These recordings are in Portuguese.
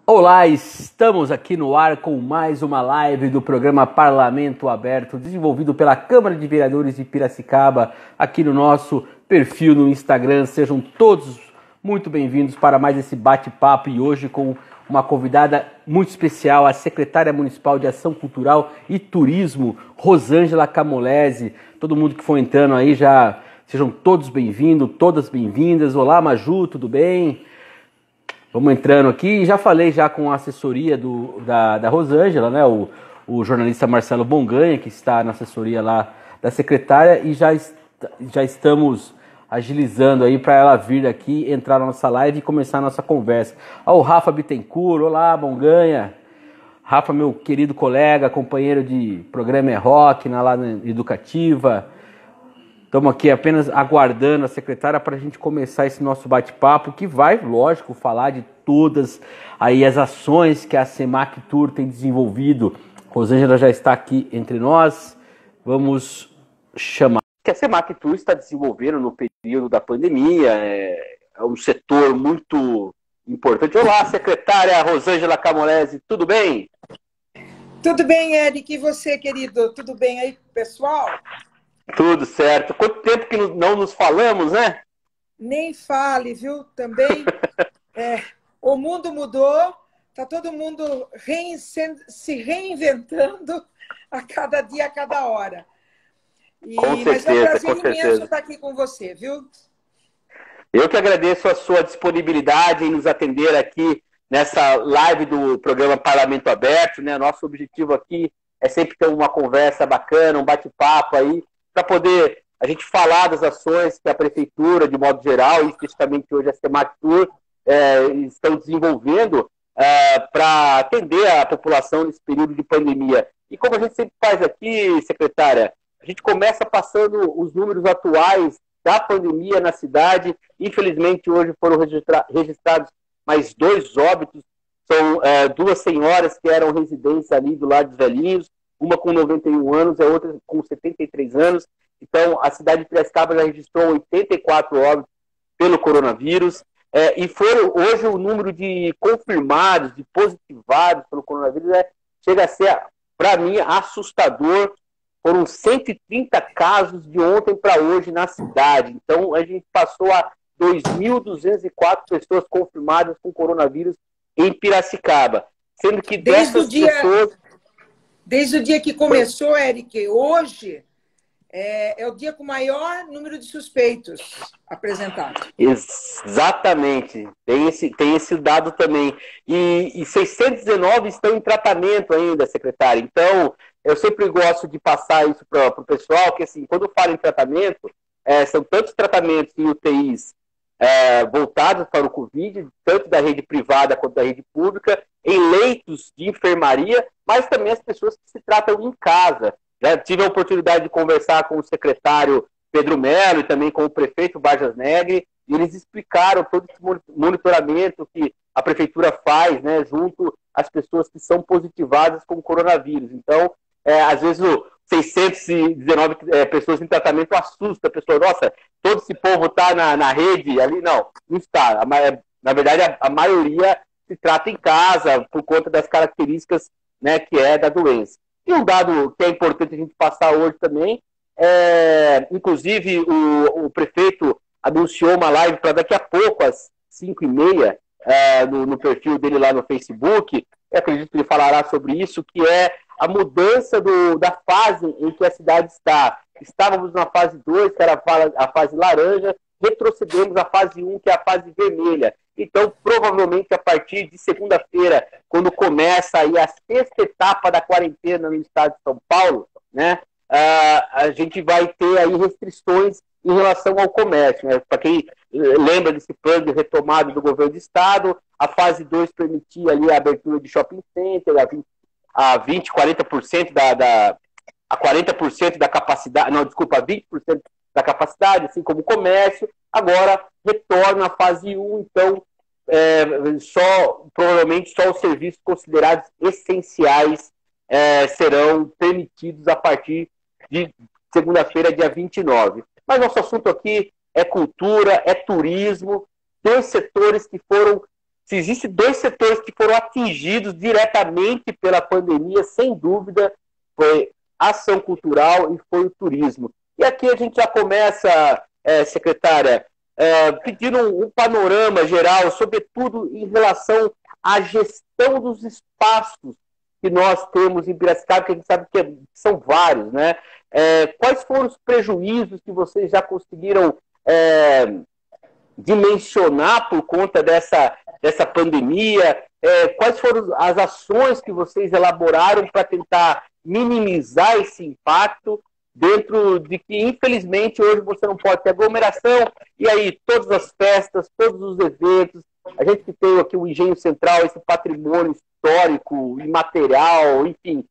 Olá, estamos aqui no ar com mais uma live do programa Parlamento Aberto, desenvolvido pela Câmara de Vereadores de Piracicaba, aqui no nosso perfil no Instagram. Sejam todos muito bem-vindos para mais esse bate-papo e hoje com uma convidada muito especial, a secretária municipal de Ação Cultural e Turismo, Rosângela Camolese. Todo mundo que for entrando aí já sejam todos bem-vindos, todas bem-vindas. Olá, Maju, tudo bem? Vamos entrando aqui, já falei já com a assessoria da Rosângela, né? O jornalista Marcelo Bonganha, que está na assessoria lá da secretária, e já estamos agilizando aí para ela vir aqui, entrar na nossa live e começar a nossa conversa. O Rafa Bittencourt, olá, Bonganha. Rafa, meu querido colega, companheiro de programa Rock, lá na Educativa. Estamos aqui apenas aguardando a secretária para a gente começar esse nosso bate-papo, que vai, lógico, falar de todas aí as ações que a Semac Tour tem desenvolvido. Rosângela já está aqui entre nós. Vamos chamar. Que a Semac Tour está desenvolvendo no período da pandemia, é um setor muito importante. Olá, secretária Rosângela Camolese, tudo bem? Tudo bem, Eric. E você, querido? Tudo bem aí, pessoal? Tudo certo. Quanto tempo que não nos falamos, né? Nem fale, viu? Também o mundo mudou, está todo mundo se reinventando a cada dia, a cada hora. Mas é um prazer imenso estar aqui com você, viu? Eu que agradeço a sua disponibilidade em nos atender aqui nessa live do programa Parlamento Aberto, né? Nosso objetivo aqui é sempre ter uma conversa bacana, um bate-papo aí, para poder a gente falar das ações que a Prefeitura, de modo geral, e especificamente hoje a Semac Tour, estão desenvolvendo para atender a população nesse período de pandemia. E como a gente sempre faz aqui, secretária, a gente começa passando os números atuais da pandemia na cidade. Infelizmente, hoje foram registrados mais 2 óbitos. São 2 senhoras que eram residentes ali do Lar dos Velhinhos, uma com 91 anos e a outra com 73 anos. Então, a cidade de Piracicaba já registrou 84 óbitos pelo coronavírus. E hoje o número de confirmados, de positivados pelo coronavírus chega a ser, para mim, assustador. Foram 130 casos de ontem para hoje na cidade. Então, a gente passou a 2.204 pessoas confirmadas com coronavírus em Piracicaba. Sendo que dessas pessoas... Desde o dia que começou, Eric, hoje é o dia com o maior número de suspeitos apresentados. Exatamente. Tem esse dado também. E 619 estão em tratamento ainda, secretária. Então, eu sempre gosto de passar isso para o pessoal, que assim, quando eu falo em tratamento, são tantos tratamentos em UTIs voltados para o Covid, tanto da rede privada quanto da rede pública, em leitos de enfermaria, mas também as pessoas que se tratam em casa. Já tive a oportunidade de conversar com o secretário Pedro Melo e também com o prefeito Vargas Negri, e eles explicaram todo esse monitoramento que a prefeitura faz, né, junto às pessoas que são positivadas com o coronavírus. Então, às vezes, 619 pessoas em tratamento assusta a pessoa. Nossa, todo esse povo está na rede ali? Não está. Na verdade, a maioria se trata em casa por conta das características, né, que é da doença. E um dado que é importante a gente passar hoje também, inclusive o prefeito anunciou uma live para daqui a pouco, às 5h30, no perfil dele lá no Facebook. Eu acredito que ele falará sobre isso, que é a mudança da fase em que a cidade está. Estávamos na fase 2, que era a fase laranja, retrocedemos à fase 1, que é a fase vermelha. Então, provavelmente, a partir de segunda-feira, quando começa aí a 6ª etapa da quarentena no estado de São Paulo, né, a gente vai ter aí restrições em relação ao comércio. Né? Para quem lembra desse plano de retomada do governo do estado, a fase 2 permitia ali a abertura de shopping center, a 40% a 40% da capacidade, não, desculpa, 20% da capacidade, assim como o comércio. Agora retorna à fase 1, então provavelmente só os serviços considerados essenciais serão permitidos a partir de segunda-feira, dia 29. Mas nosso assunto aqui é cultura, é turismo, 2 setores que foram se existem dois setores que foram atingidos diretamente pela pandemia, sem dúvida, foi a ação cultural e foi o turismo. E aqui a gente já começa, secretária, pedindo um panorama geral, sobretudo em relação à gestão dos espaços que nós temos em Piracicaba, que a gente sabe que são vários, né? Quais foram os prejuízos que vocês já conseguiram dimensionar por conta dessa pandemia? Quais foram as ações que vocês elaboraram para tentar minimizar esse impacto dentro de que, infelizmente, hoje você não pode ter aglomeração, e aí todas as festas, todos os eventos, a gente que tem aqui o Engenho Central, esse patrimônio histórico, imaterial, enfim,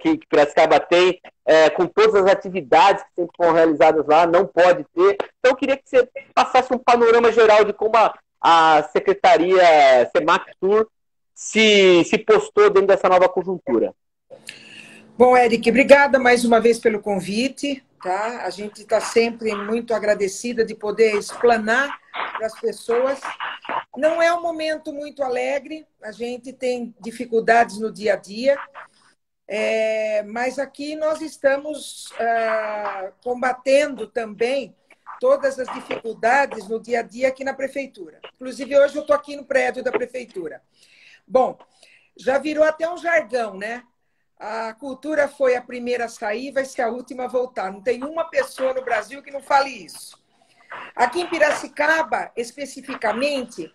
que Piracicaba tem, com todas as atividades que sempre foram realizadas lá, não pode ter. Então, eu queria que você passasse um panorama geral de como a Secretaria Semactur se postou dentro dessa nova conjuntura. Bom, Eric, obrigada mais uma vez pelo convite. Tá? A gente está sempre muito agradecida de poder explanar para as pessoas. Não é um momento muito alegre, a gente tem dificuldades no dia a dia, mas aqui nós estamos combatendo também todas as dificuldades no dia a dia aqui na Prefeitura. Inclusive, hoje eu estou aqui no prédio da Prefeitura. Bom, já virou até um jargão, né? A cultura foi a primeira a sair, vai ser a última a voltar. Não tem uma pessoa no Brasil que não fale isso. Aqui em Piracicaba, especificamente,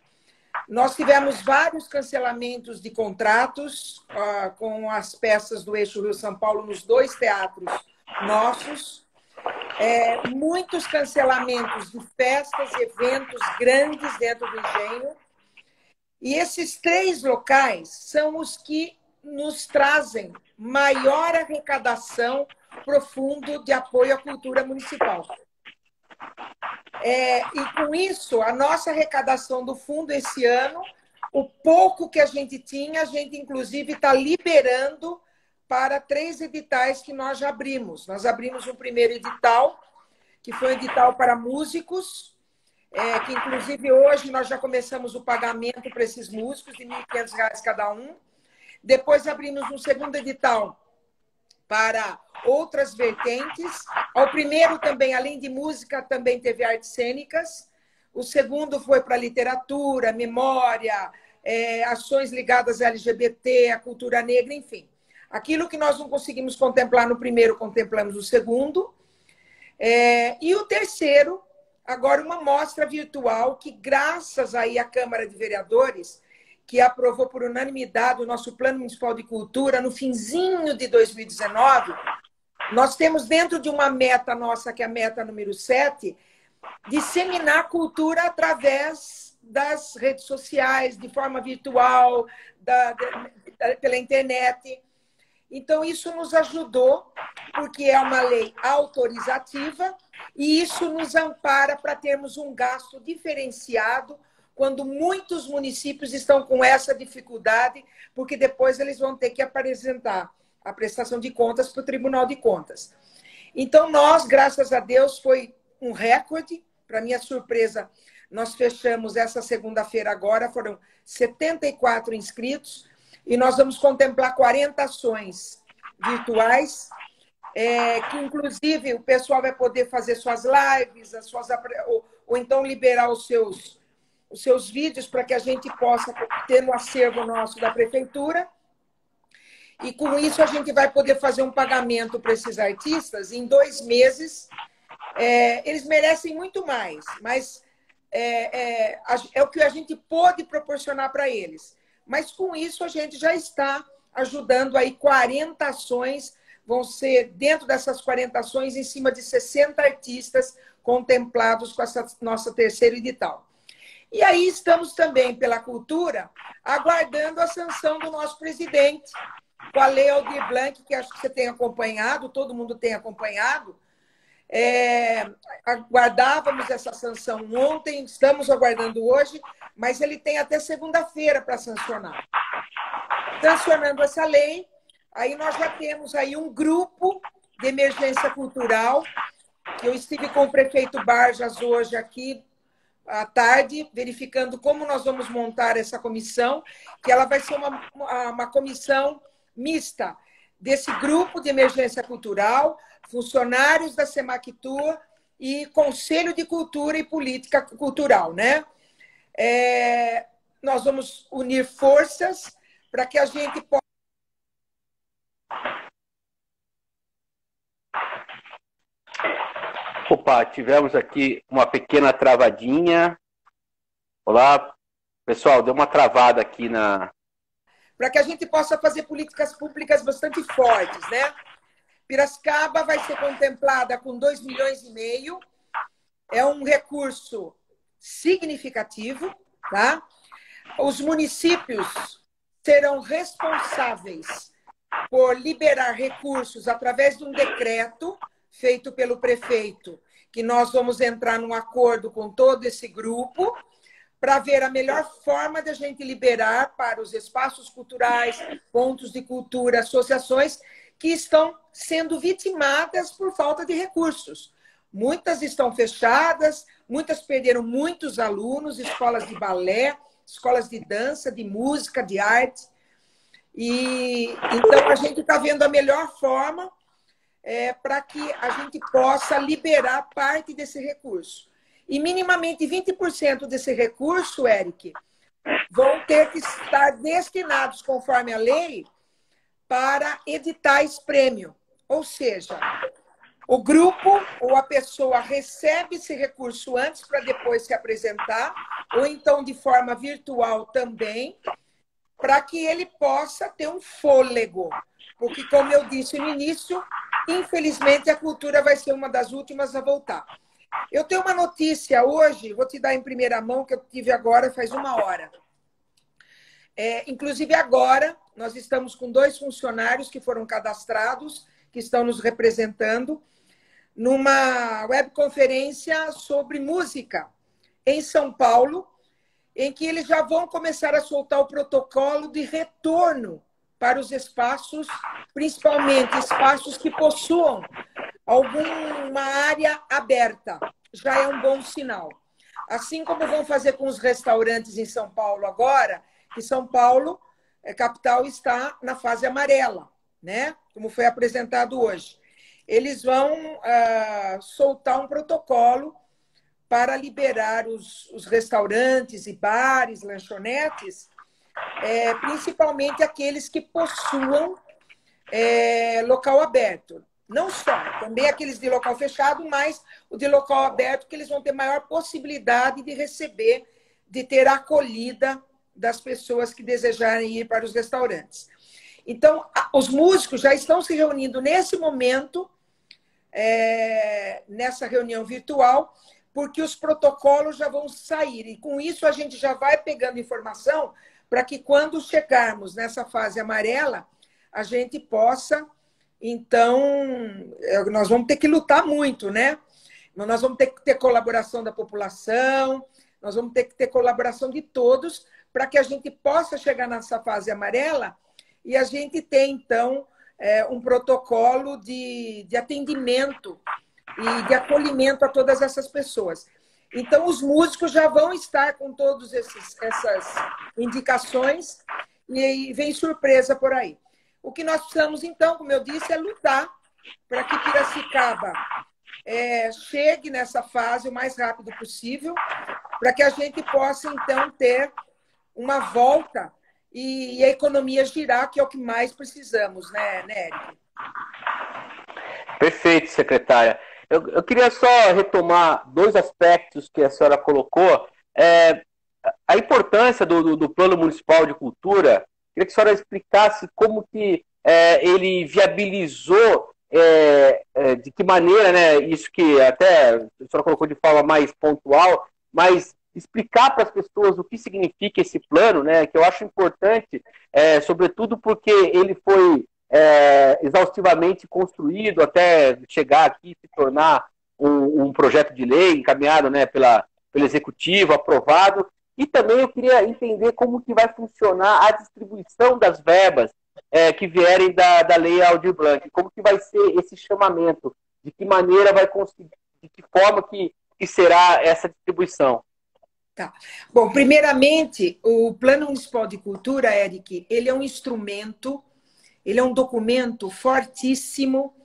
nós tivemos vários cancelamentos de contratos com as peças do Eixo Rio-São Paulo nos 2 teatros nossos. Muitos cancelamentos de festas, eventos grandes dentro do Engenho. E esses 3 locais são os que nos trazem maior arrecadação profundo de apoio à cultura municipal. E com isso, a nossa arrecadação do fundo esse ano, o pouco que a gente tinha, a gente inclusive está liberando para 3 editais que nós já abrimos. Nós abrimos um primeiro edital, que foi um edital para músicos, que inclusive hoje nós já começamos o pagamento para esses músicos de R$ 1.500 cada um. Depois abrimos um segundo edital para outras vertentes. O primeiro também, além de música, também teve artes cênicas. O segundo foi para literatura, memória, ações ligadas à LGBT, à cultura negra, enfim. Aquilo que nós não conseguimos contemplar no primeiro, contemplamos no segundo. E o terceiro, agora uma mostra virtual que, graças aí à Câmara de Vereadores, que aprovou por unanimidade o nosso Plano Municipal de Cultura no finzinho de 2019, nós temos dentro de uma meta nossa, que é a meta número 7, disseminar cultura através das redes sociais, de forma virtual, pela internet. Então, isso nos ajudou, porque é uma lei autorizativa, e isso nos ampara para termos um gasto diferenciado quando muitos municípios estão com essa dificuldade, porque depois eles vão ter que apresentar a prestação de contas para o Tribunal de Contas. Então, nós, graças a Deus, foi um recorde. Para minha surpresa, nós fechamos essa segunda-feira agora, foram 74 inscritos, e nós vamos contemplar 40 ações virtuais, que inclusive o pessoal vai poder fazer suas lives, ou então liberar os seus vídeos para que a gente possa ter no acervo nosso da Prefeitura. E com isso a gente vai poder fazer um pagamento para esses artistas em 2 meses. Eles merecem muito mais, mas é o que a gente pôde proporcionar para eles. Mas com isso a gente já está ajudando aí 40 ações, vão ser dentro dessas 40 ações em cima de 60 artistas contemplados com essa nossa terceira edital. E aí estamos também, pela cultura, aguardando a sanção do nosso presidente, com a Lei Aldir Blanc, que acho que você tem acompanhado, todo mundo tem acompanhado. Aguardávamos essa sanção ontem, estamos aguardando hoje, mas ele tem até segunda-feira para sancionar. Sancionando essa lei, aí nós já temos aí um grupo de emergência cultural, que eu estive com o prefeito Barjas hoje aqui, à tarde, verificando como nós vamos montar essa comissão, que ela vai ser uma comissão mista desse grupo de emergência cultural, funcionários da Semactua e Conselho de Cultura e Política Cultural, né? Nós vamos unir forças para que a gente possa... Opa, tivemos aqui uma pequena travadinha. Olá, pessoal, deu uma travada aqui na... Para que a gente possa fazer políticas públicas bastante fortes, né? Piracicaba vai ser contemplada com 2,5 milhões. É um recurso significativo, tá? Os municípios serão responsáveis por liberar recursos através de um decreto feito pelo prefeito, que nós vamos entrar num acordo com todo esse grupo para ver a melhor forma de a gente liberar para os espaços culturais, pontos de cultura, associações que estão sendo vitimadas por falta de recursos. Muitas estão fechadas, muitas perderam muitos alunos, escolas de balé, escolas de dança, de música, de arte. E então a gente está vendo a melhor forma para que a gente possa liberar parte desse recurso. E minimamente 20% desse recurso, Eric, vão ter que estar destinados, conforme a lei, para editais prêmio. Ou seja, o grupo ou a pessoa recebe esse recurso antes para depois se apresentar, ou então de forma virtual também, para que ele possa ter um fôlego. Porque, como eu disse no início, infelizmente a cultura vai ser uma das últimas a voltar. Eu tenho uma notícia hoje, vou te dar em primeira mão, que eu tive agora faz 1 hora. Inclusive agora, nós estamos com 2 funcionários que foram cadastrados, que estão nos representando, numa webconferência sobre música em São Paulo, em que eles já vão começar a soltar o protocolo de retorno para os espaços, principalmente espaços que possuam alguma área aberta. Já é um bom sinal. Assim como vão fazer com os restaurantes em São Paulo agora, que São Paulo, capital, está na fase amarela, né? Como foi apresentado hoje. Eles vão soltar um protocolo para liberar os restaurantes e bares, lanchonetes, principalmente aqueles que possuam local aberto. Não só, também aqueles de local fechado, mas o de local aberto, que eles vão ter maior possibilidade de receber, de ter a acolhida das pessoas que desejarem ir para os restaurantes. Então, os músicos já estão se reunindo nesse momento, nessa reunião virtual, porque os protocolos já vão sair. E com isso a gente já vai pegando informação para que quando chegarmos nessa fase amarela, a gente possa... Então, nós vamos ter que lutar muito, né? Nós vamos ter que ter colaboração da população, nós vamos ter que ter colaboração de todos para que a gente possa chegar nessa fase amarela e a gente ter, então, um protocolo de atendimento e de acolhimento a todas essas pessoas. Então, os músicos já vão estar com todas essas indicações e vem surpresa por aí. O que nós precisamos, então, como eu disse, é lutar para que Piracicaba chegue nessa fase o mais rápido possível, para que a gente possa, então, ter uma volta e a economia girar, que é o que mais precisamos, né, Eric? Perfeito, secretária. Eu queria só retomar 2 aspectos que a senhora colocou. A importância do Plano Municipal de Cultura. Queria que a senhora explicasse como que ele viabilizou, de que maneira, né, isso que até a senhora colocou de forma mais pontual, mas explicar para as pessoas o que significa esse plano, né, que eu acho importante, sobretudo porque ele foi exaustivamente construído até chegar aqui e se tornar um projeto de lei encaminhado, né, pelo Executivo, aprovado. E também eu queria entender como que vai funcionar a distribuição das verbas que vierem da Lei Aldir Blanc. Como que vai ser esse chamamento? De que maneira vai conseguir, de que forma que será essa distribuição? Tá. Bom, primeiramente, o Plano Municipal de Cultura, Eric, ele é um instrumento, ele é um documento fortíssimo,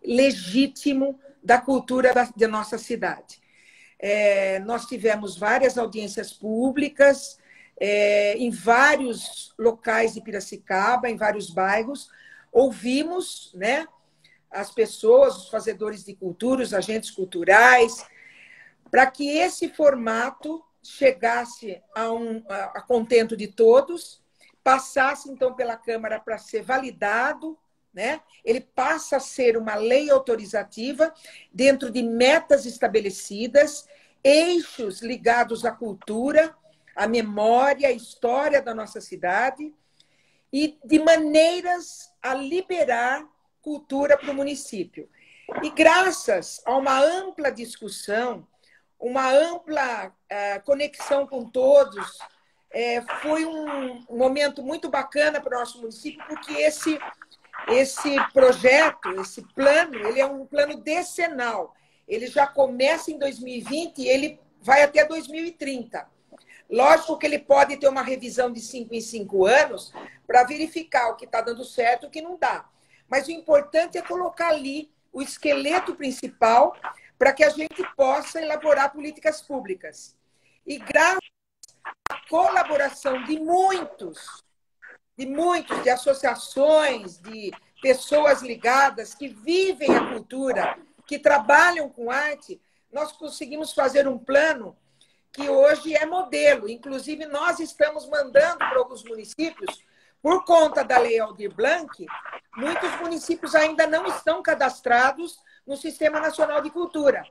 legítimo da cultura da nossa cidade. Nós tivemos várias audiências públicas em vários locais de Piracicaba, em vários bairros. Ouvimos, né, as pessoas, os fazedores de cultura, os agentes culturais, para que esse formato chegasse a contento de todos, passasse, então, pela Câmara para ser validado, né? Ele passa a ser uma lei autorizativa dentro de metas estabelecidas, eixos ligados à cultura, à memória, à história da nossa cidade e de maneiras a liberar cultura para o município. E graças a uma ampla discussão, uma ampla conexão com todos, foi um momento muito bacana para o nosso município, porque esse projeto, esse plano, ele é um plano decenal. Ele já começa em 2020 e ele vai até 2030. Lógico que ele pode ter uma revisão de 5 em 5 anos para verificar o que está dando certo e o que não dá. Mas o importante é colocar ali o esqueleto principal para que a gente possa elaborar políticas públicas. E graças à colaboração de de associações, de pessoas ligadas que vivem a cultura, que trabalham com arte, nós conseguimos fazer um plano que hoje é modelo. Inclusive, nós estamos mandando para alguns municípios, por conta da Lei Aldir Blanc, muitos municípios ainda não estão cadastrados no Sistema Nacional de Cultura.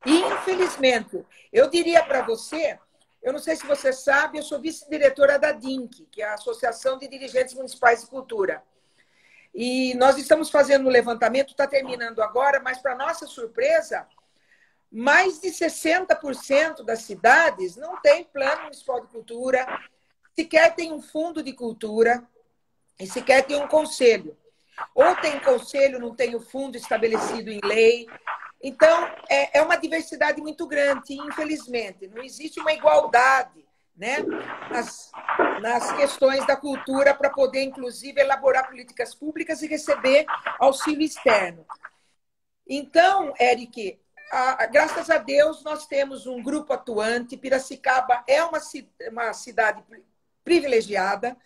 E, infelizmente, eu diria para você, eu não sei se você sabe, eu sou vice-diretora da DINC, que é a Associação de Dirigentes Municipais de Cultura. E nós estamos fazendo um levantamento, está terminando agora, mas, para nossa surpresa, mais de 60% das cidades não tem plano municipal de cultura, sequer tem um fundo de cultura e sequer tem um conselho. Ou tem conselho, não tem o fundo estabelecido em lei. Então, é uma diversidade muito grande, infelizmente. Não existe uma igualdade, né, nas questões da cultura para poder, inclusive, elaborar políticas públicas e receber auxílio externo. Então, Eric, graças a Deus, nós temos um grupo atuante. Piracicaba é uma cidade privilegiada.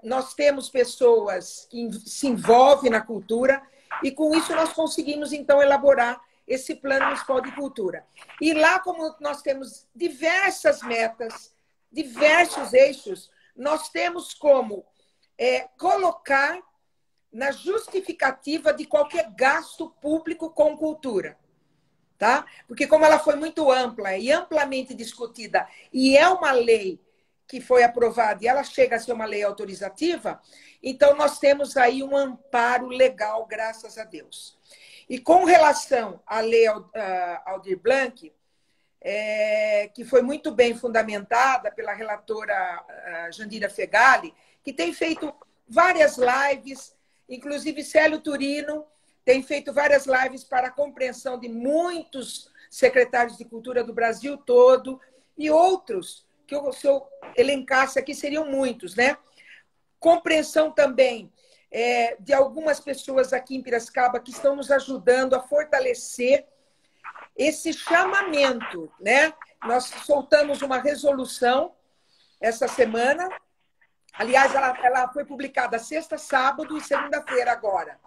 Nós temos pessoas que se envolvem na cultura e, com isso, nós conseguimos, então, elaborar esse Plano Municipal de Cultura. E lá, como nós temos diversas metas, diversos eixos, nós temos como colocar na justificativa de qualquer gasto público com cultura. Tá? Porque, como ela foi muito ampla e amplamente discutida, e é uma lei que foi aprovada e ela chega a ser uma lei autorizativa, então nós temos aí um amparo legal, graças a Deus. E com relação à lei Aldir Blanc, que foi muito bem fundamentada pela relatora Jandira Fegali, que tem feito várias lives, inclusive Célio Turino tem feito várias lives para a compreensão de muitos secretários de cultura do Brasil todo e outros, que se eu elencasse aqui seriam muitos, né? Compreensão também de algumas pessoas aqui em Piracicaba que estão nos ajudando a fortalecer esse chamamento, né? Nós soltamos uma resolução essa semana. Aliás, ela foi publicada sexta, sábado e segunda-feira agora.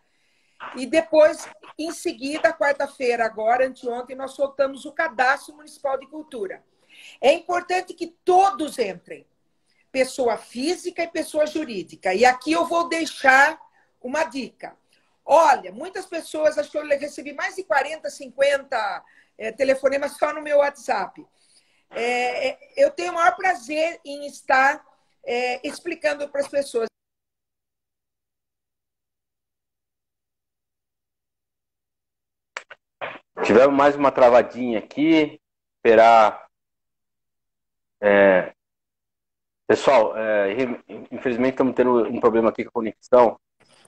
E depois, em seguida, quarta-feira agora, anteontem, nós soltamos o Cadastro Municipal de Cultura. É importante que todos entrem, pessoa física e pessoa jurídica. E aqui eu vou deixar uma dica. Olha, muitas pessoas, acho que eu recebi mais de 40, 50 telefonemas só no meu WhatsApp. Eu tenho o maior prazer em estar explicando para as pessoas. Tivemos mais uma travadinha aqui. Esperar. Pessoal, infelizmente estamos tendo um problema aqui com a conexão.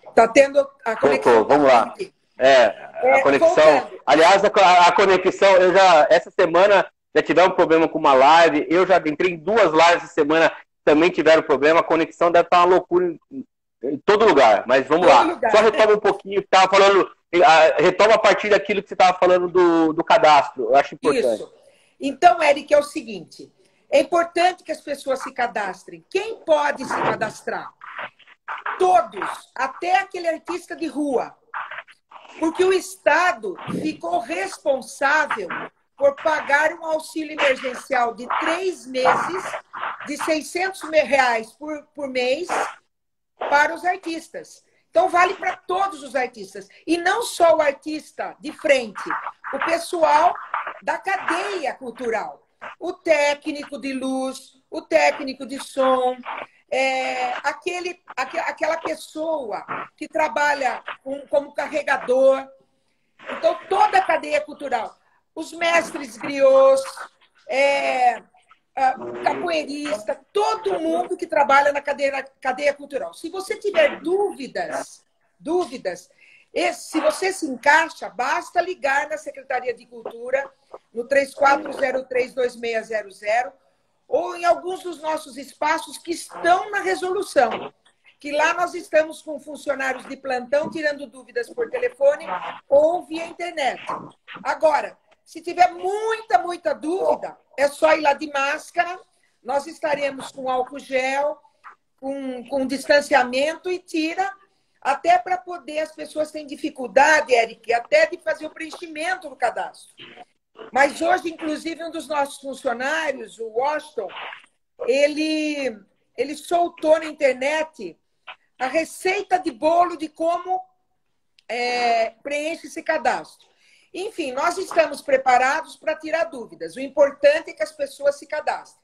Está tendo a conexão. Vamos lá. A conexão. Voltando. Aliás, a conexão, essa semana já tiveram problema com uma live. Eu já entrei em 2 lives essa semana, também tiveram problema. A conexão deve estar uma loucura em todo lugar. Mas vamos lá. Só retoma um pouquinho, estava falando, retoma a partir daquilo que você estava falando do cadastro. Eu acho importante. Isso. Então, Eric, é o seguinte: é importante que as pessoas se cadastrem. Quem pode se cadastrar? Todos, até aquele artista de rua. Porque o Estado ficou responsável por pagar um auxílio emergencial de 3 meses, de R$ 600 por mês, para os artistas. Então, vale para todos os artistas. E não só o artista de frente, o pessoal da cadeia cultural. O técnico de luz, o técnico de som, aquela pessoa que trabalha como carregador. Então, toda a cadeia cultural. Os mestres griots, capoeirista, todo mundo que trabalha na cadeia cultural. Se você tiver dúvidas, se você se encaixa, basta ligar na Secretaria de Cultura, no 3403-2600, ou em alguns dos nossos espaços que estão na resolução. Que lá nós estamos com funcionários de plantão tirando dúvidas por telefone ou via internet. Agora, se tiver muita dúvida, é só ir lá de máscara. Nós estaremos com álcool gel, com distanciamento e tira, até para poder, as pessoas têm dificuldade, Eric, até de fazer o preenchimento do cadastro. Mas hoje, inclusive, um dos nossos funcionários, o Washington, ele soltou na internet a receita de bolo de como preenche esse cadastro. Enfim, nós estamos preparados para tirar dúvidas. O importante é que as pessoas se cadastrem.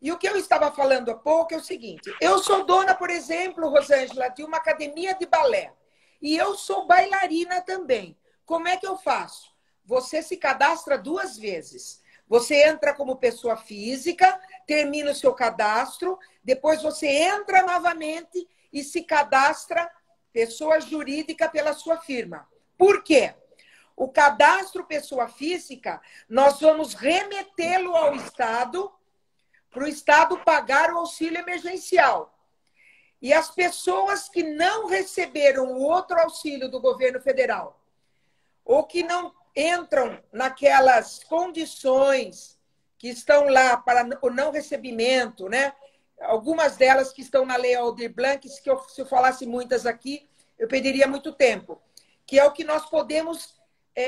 E o que eu estava falando há pouco é o seguinte: eu sou dona, por exemplo, Rosângela, de uma academia de balé. E eu sou bailarina também. Como é que eu faço? Você se cadastra 2 vezes. Você entra como pessoa física, termina o seu cadastro, depois você entra novamente e se cadastra pessoa jurídica pela sua firma. Por quê? O cadastro pessoa física, nós vamos remetê-lo ao Estado, para o Estado pagar o auxílio emergencial. E as pessoas que não receberam o outro auxílio do governo federal, ou que não entram naquelas condições que estão lá para o não recebimento, né? Algumas delas que estão na Lei Aldir Blanc, se eu falasse muitas aqui, eu perderia muito tempo, que é o que nós podemos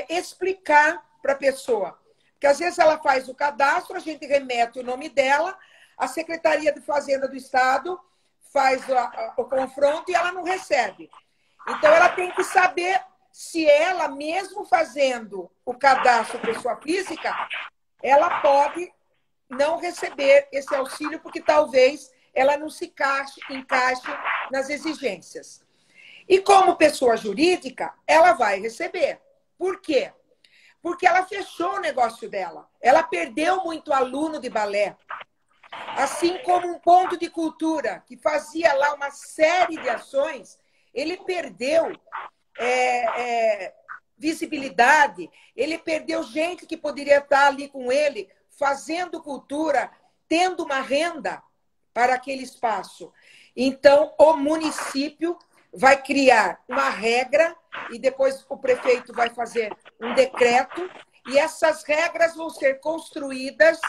explicar para a pessoa. Porque às vezes ela faz o cadastro, a gente remete o nome dela, a Secretaria de Fazenda do Estado faz o confronto e ela não recebe. Então, ela tem que saber se ela, mesmo fazendo o cadastro pessoa física, ela pode não receber esse auxílio, porque talvez ela não se encaixe nas exigências. E como pessoa jurídica, ela vai receber. Por quê? Porque ela fechou o negócio dela. Ela perdeu muito aluno de balé. Assim como um ponto de cultura, que fazia lá uma série de ações, ele perdeu visibilidade, ele perdeu gente que poderia estar ali com ele, fazendo cultura, tendo uma renda para aquele espaço. Então, o município vai criar uma regra e depois o prefeito vai fazer um decreto e essas regras vão ser construídas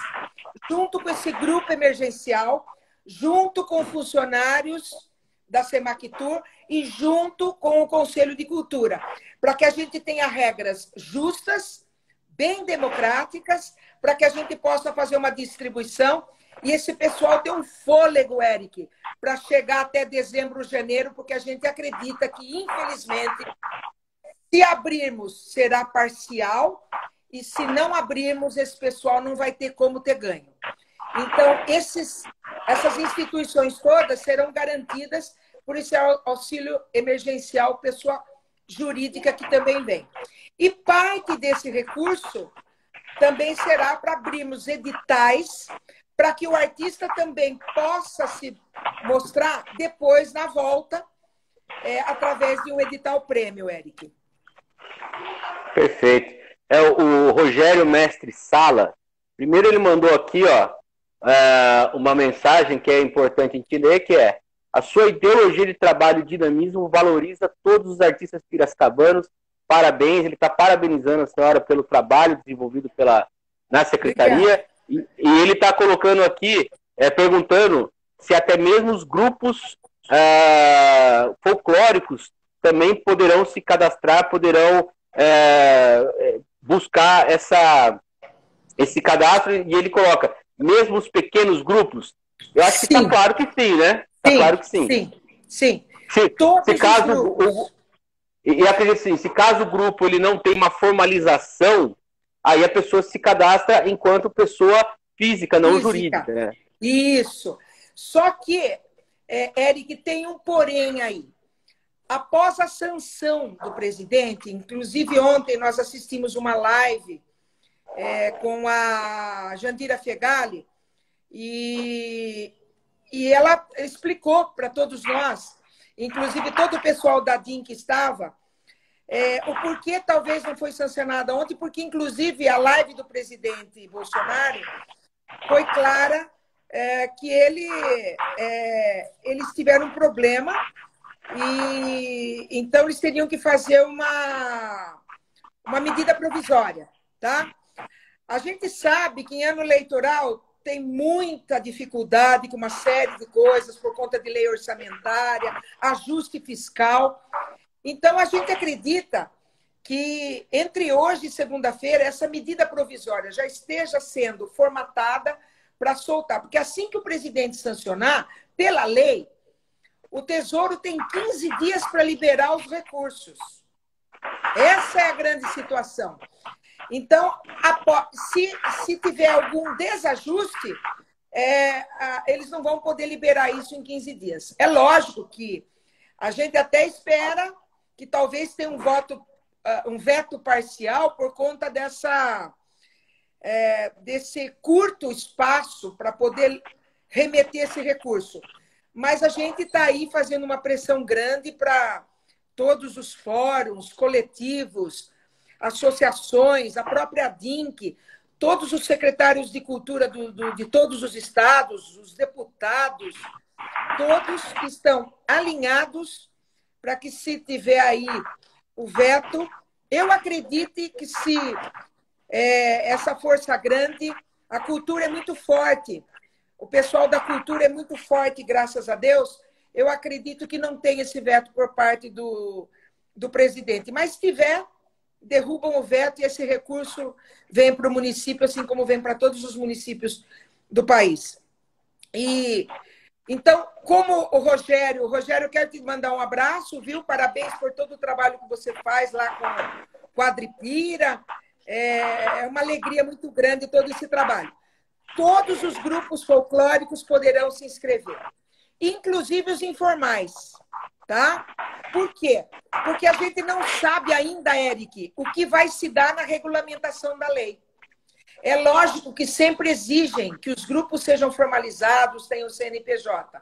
junto com esse grupo emergencial, junto com funcionários da Semactur e junto com o Conselho de Cultura, para que a gente tenha regras justas, bem democráticas, para que a gente possa fazer uma distribuição e esse pessoal ter um fôlego, Eric, para chegar até dezembro, janeiro, porque a gente acredita que, infelizmente, se abrirmos, será parcial, e se não abrirmos, esse pessoal não vai ter como ter ganho. Então, essas instituições todas serão garantidas por esse auxílio emergencial pessoa jurídica que também vem. E parte desse recurso também será para abrirmos editais para que o artista também possa se mostrar depois, na volta, através de um edital prêmio, Eric. Perfeito. O Rogério Mestre Sala, Primeiro ele mandou aqui, ó, uma mensagem que é importante a gente ler, que é: a sua ideologia de trabalho e dinamismo valoriza todos os artistas piracicabanos. Parabéns, ele está parabenizando a senhora pelo trabalho desenvolvido na secretaria. E ele está colocando aqui, perguntando se até mesmo os grupos folclóricos também poderão se cadastrar, poderão buscar esse cadastro, e ele coloca, mesmo os pequenos grupos. Eu acho que está claro que sim, né? Está claro que sim. Sim. Se caso e acredito assim, se caso o grupo ele não tem uma formalização, aí a pessoa se cadastra enquanto pessoa física, não jurídica. Né? Isso. Só que, Eric, tem um porém aí. Após a sanção do presidente, inclusive ontem nós assistimos uma live com a Jandira Fegali, e ela explicou para todos nós, inclusive todo o pessoal da DIN que estava, o porquê talvez não foi sancionada ontem, porque inclusive a live do presidente Bolsonaro foi clara que eles tiveram um problema, e então eles teriam que fazer uma medida provisória, tá? A gente sabe que em ano eleitoral tem muita dificuldade com uma série de coisas por conta de lei orçamentária, ajuste fiscal. Então, a gente acredita que entre hoje e segunda-feira essa medida provisória já esteja sendo formatada para soltar. Porque assim que o presidente sancionar, pela lei, o Tesouro tem 15 dias para liberar os recursos. Essa é a grande situação. Então, se tiver algum desajuste, eles não vão poder liberar isso em 15 dias. É lógico que a gente até espera que talvez tenha um veto parcial por conta desse curto espaço para poder remeter esse recurso. Mas a gente está aí fazendo uma pressão grande para todos os fóruns, coletivos, associações, a própria DINC, todos os secretários de cultura de todos os estados, os deputados, todos estão alinhados para que, se tiver aí o veto, eu acredito que se essa força grande, a cultura é muito forte, o pessoal da cultura é muito forte, graças a Deus, eu acredito que não tem esse veto por parte do presidente. Mas se tiver, derrubam o veto e esse recurso vem para o município, assim como vem para todos os municípios do país. Então, como o Rogério, eu quero te mandar um abraço, viu? Parabéns por todo o trabalho que você faz lá com o Quadripira. É uma alegria muito grande todo esse trabalho. Todos os grupos folclóricos poderão se inscrever, inclusive os informais, tá? Por quê? Porque a gente não sabe ainda, Eric, o que vai se dar na regulamentação da lei. É lógico que sempre exigem que os grupos sejam formalizados, tenham CNPJ.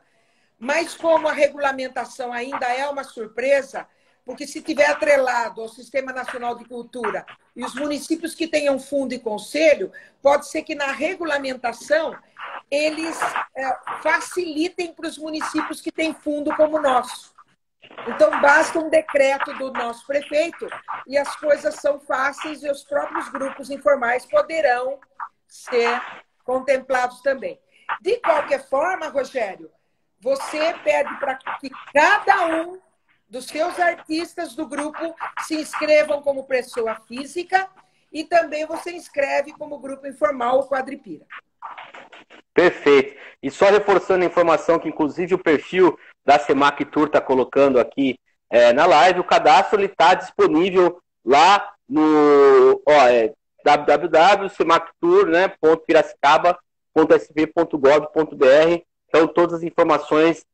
Mas como a regulamentação ainda é uma surpresa, porque se tiver atrelado ao Sistema Nacional de Cultura e os municípios que tenham fundo e conselho, pode ser que na regulamentação eles facilitem para os municípios que têm fundo como o nosso. Então, basta um decreto do nosso prefeito e as coisas são fáceis e os próprios grupos informais poderão ser contemplados também. De qualquer forma, Rogério, você pede para que cada um dos seus artistas do grupo se inscrevam como pessoa física e também você inscreve como grupo informal o Quadripira. Perfeito. E só reforçando a informação que, inclusive, o perfil da Semac Tour está colocando aqui na live, o cadastro está disponível lá no www.semactour.piracicaba.sp.gov.br. Então, todas as informações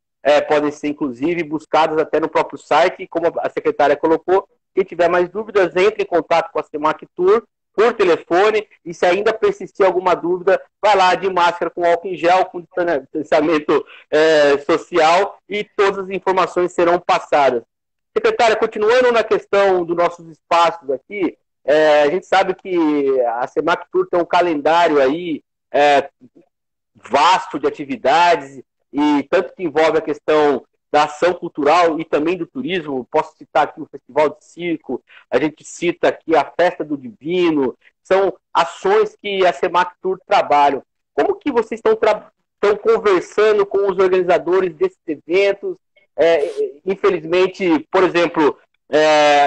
podem ser, inclusive, buscadas até no próprio site. Como a secretária colocou, quem tiver mais dúvidas, entre em contato com a Semac Tour por telefone, e se ainda persistir alguma dúvida, vai lá de máscara, com álcool em gel, com distanciamento social, e todas as informações serão passadas. Secretária, continuando na questão dos nossos espaços aqui, A gente sabe que a Semactur tem um calendário aí vasto de atividades, e tanto que envolve a questão da ação cultural e também do turismo. Posso citar aqui o Festival de Circo, a gente cita aqui a Festa do Divino, são ações que a Semactur trabalha. Como que vocês estão conversando com os organizadores desses eventos? Infelizmente, por exemplo,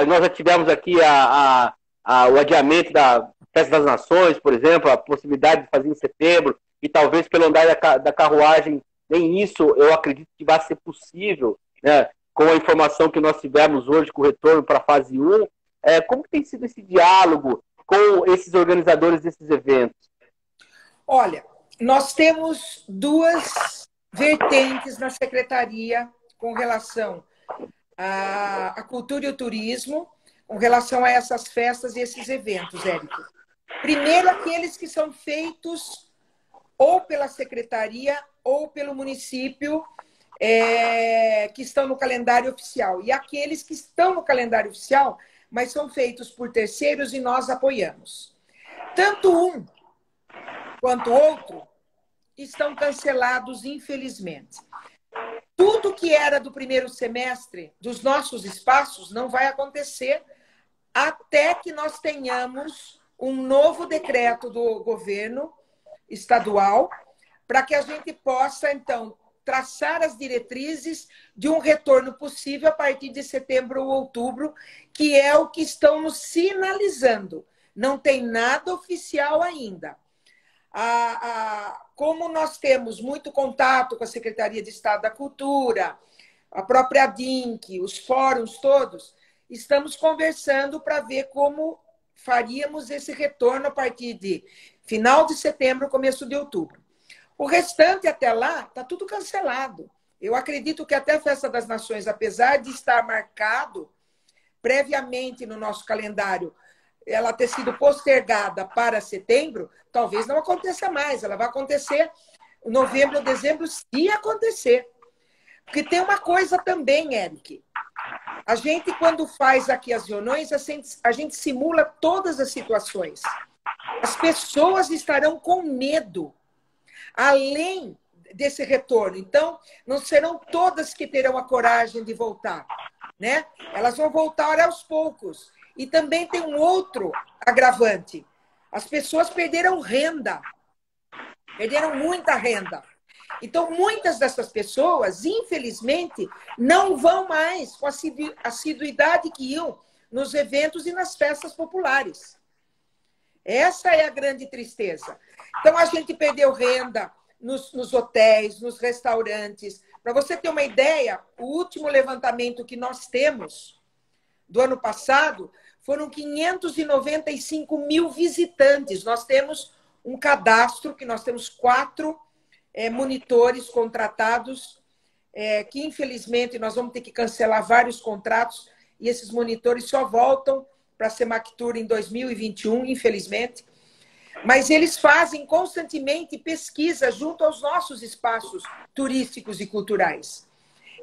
nós já tivemos aqui o adiamento da Festa das Nações, por exemplo, a possibilidade de fazer em setembro, e talvez pelo andar da carruagem, nem isso eu acredito que vai ser possível, né? Com a informação que nós tivemos hoje com o retorno para a fase 1. Como tem sido esse diálogo com esses organizadores desses eventos? Olha, nós temos duas vertentes na secretaria com relação à cultura e ao turismo, com relação a essas festas e esses eventos, Érico. Primeiro, aqueles que são feitos ou pela secretaria ou pelo município, que estão no calendário oficial. E aqueles que estão no calendário oficial, mas são feitos por terceiros e nós apoiamos. Tanto um quanto o outro estão cancelados, infelizmente. Tudo que era do primeiro semestre dos nossos espaços não vai acontecer até que nós tenhamos um novo decreto do governo estadual para que a gente possa, então, traçar as diretrizes de um retorno possível a partir de setembro ou outubro, que é o que estão nos sinalizando. Não tem nada oficial ainda. Como nós temos muito contato com a Secretaria de Estado da Cultura, a própria DINC, os fóruns todos, estamos conversando para ver como faríamos esse retorno a partir de final de setembro, começo de outubro. O restante até lá está tudo cancelado. Eu acredito que até a Festa das Nações, apesar de estar marcado previamente no nosso calendário, ela ter sido postergada para setembro, talvez não aconteça mais. Ela vai acontecer em novembro ou dezembro, se acontecer. Porque tem uma coisa também, Eric. A gente, quando faz aqui as reuniões, a gente simula todas as situações. As pessoas estarão com medo, além desse retorno. Então, não serão todas que terão a coragem de voltar, né? Elas vão voltar aos poucos. E também tem um outro agravante. As pessoas perderam renda. Perderam muita renda. Então, muitas dessas pessoas, infelizmente, não vão mais com a assiduidade que iam nos eventos e nas festas populares. Essa é a grande tristeza. Então, a gente perdeu renda nos hotéis, nos restaurantes. Para você ter uma ideia, o último levantamento que nós temos do ano passado foram 595 mil visitantes. Nós temos um cadastro, que nós temos 4 monitores contratados, que infelizmente nós vamos ter que cancelar vários contratos, e esses monitores só voltam para a Semactur em 2021, infelizmente. Mas eles fazem constantemente pesquisa junto aos nossos espaços turísticos e culturais.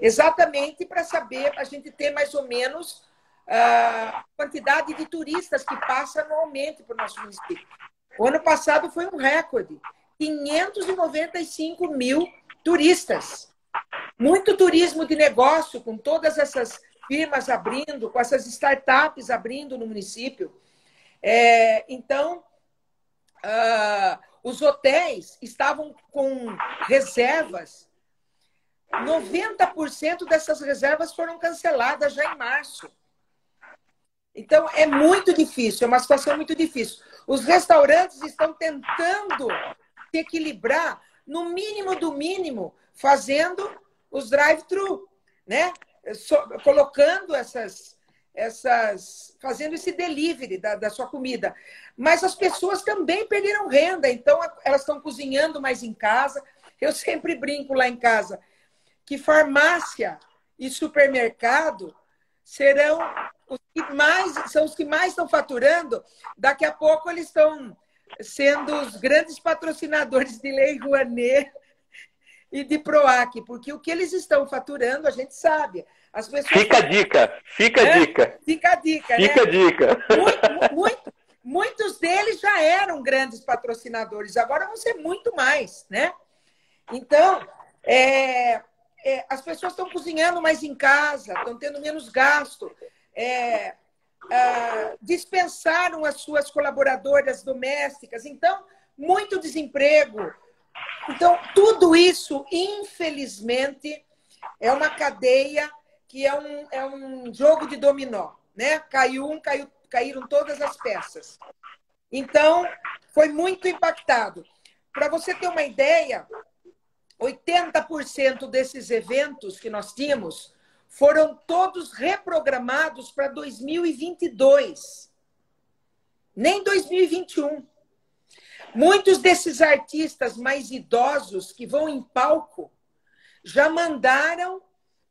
Exatamente para saber, a gente ter mais ou menos a quantidade de turistas que passa anualmente por nosso município. O ano passado foi um recorde. 595 mil turistas. Muito turismo de negócio, com todas essas firmas abrindo, com essas startups abrindo no município. Então, os hotéis estavam com reservas. 90% dessas reservas foram canceladas já em março. Então, é muito difícil, é uma situação muito difícil. Os restaurantes estão tentando se equilibrar, no mínimo do mínimo, fazendo os drive-thru, né? Colocando fazendo esse delivery da sua comida. Mas as pessoas também perderam renda, então elas estão cozinhando mais em casa. Eu sempre brinco lá em casa que farmácia e supermercado são os que mais estão faturando. Daqui a pouco eles estão sendo os grandes patrocinadores de Lei Rouanet e de PROAC, porque o que eles estão faturando, a gente sabe. As pessoas fica a dica, fica a dica. Fica a dica, fica né? a dica. Muitos deles já eram grandes patrocinadores, agora vão ser muito mais, né? Então, as pessoas estão cozinhando mais em casa, estão tendo menos gasto, dispensaram as suas colaboradoras domésticas, então, muito desemprego. Então, tudo isso, infelizmente, é uma cadeia que é um jogo de dominó, né? Caíram todas as peças. Então, foi muito impactado. Para você ter uma ideia, 80% desses eventos que nós tínhamos foram todos reprogramados para 2022. Nem 2021. Muitos desses artistas mais idosos que vão em palco já mandaram,